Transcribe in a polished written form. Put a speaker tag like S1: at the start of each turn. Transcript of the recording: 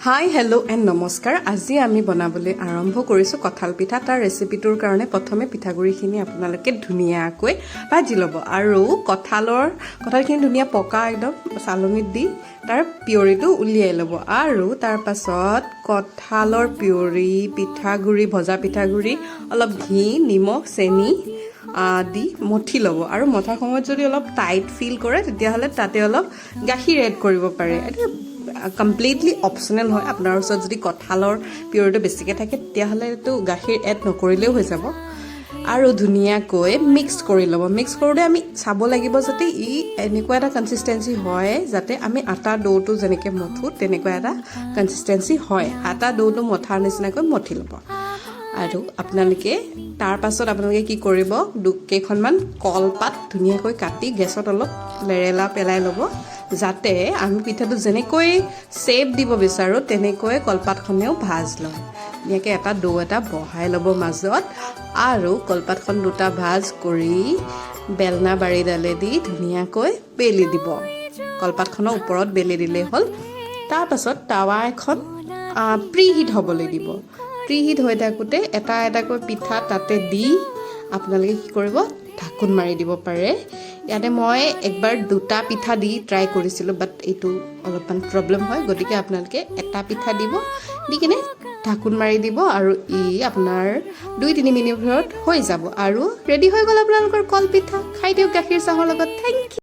S1: Hi hello' and নমস্কাৰ। আজি আমি বনাবলৈ আৰম্ভ কৰিছোঁ কঁঠাল পিঠা। তাৰ ৰেচিপিটোৰ কাৰণে প্ৰথমে পিঠাগুড়িখিনি আপোনালোকে ধুনীয়াকৈ ভাজি ল'ব আৰু কঁঠালখিনি ধুনীয়া পকা একদম চালনীত দি তাৰ পিয়ৰিটো উলিয়াই ল'ব আৰু তাৰ পাছত কঁঠালৰ পিয়ৰি, পিঠাগুড়ি, ভজা পিঠাগুড়ি, অলপ ঘি, নিমখ, চেনি দি মঠি ল'ব আৰু মঠাৰ সময়ত যদি অলপ টাইট ফিল কৰে তেতিয়াহ'লে তাতে অলপ গাখীৰ এড কৰিব পাৰে। এইটো কমপ্লিটলি অপশ্যনেল হয়। আপোনাৰ ওচৰত যদি কঁঠালৰ পিয়ৰিটো বেছিকৈ থাকে তেতিয়াহ'লে এইটো গাখীৰ এড নকৰিলেও হৈ যাব আৰু ধুনীয়াকৈ মিক্স কৰি ল'ব। মিক্স কৰোঁতে আমি চাব লাগিব যাতে ই এনেকুৱা এটা কনচিষ্টেঞ্চি হয় যাতে আমি আটা ডৌটো যেনেকৈ মঠোঁ তেনেকুৱা এটা কনচিষ্টেঞ্চি হয়। আটা ডৌটো মঠাৰ নিচিনাকৈ মঠি ল'ব আৰু তাৰ পাছত আপোনালোকে কি কৰিব, কেইখনমান কলপাত ধুনীয়াকৈ কাটি গেছত অলপ লেৰেলা পেলাই ল'ব যাতে আমি পিঠাটো যেনেকৈ শ্বেপ দিব বিচাৰোঁ তেনেকৈ কলপাতখনেও ভাজ লয়। ধুনীয়াকৈ এটা ডৌ এটা বহাই ল'ব মাজত আৰু কলপাতখন দুটা ভাজ কৰি বেলনা বাৰীডালেদি ধুনীয়াকৈ বেলি দিব। কলপাতখনৰ ওপৰত বেলি দিলেই হ'ল। তাৰপাছত টাৱা এখন প্ৰিহিট হ'বলৈ দিব। প্ৰিহিট হৈ থাকোঁতে এটা এটাকৈ পিঠা তাতে দি আপোনালোকে কি কৰিব, ঢাকোন মাৰি দিব পাৰে। ইয়াতে মই একবাৰ দুটা পিঠা দি ট্ৰাই কৰিছিলোঁ, বাট এইটো অলপমান প্ৰব্লেম হয়, গতিকে আপোনালোকে এটা পিঠা দিব, দি কিনে ঢাকোন মাৰি দিব আৰু আপোনাৰ 2-3 মিনিটত হৈ যাব আৰু ৰেডি হৈ গ'ল আপোনালোকৰ কল পিঠা। খাই দিয়ক গাখীৰ চাহৰ লগত। Thank U.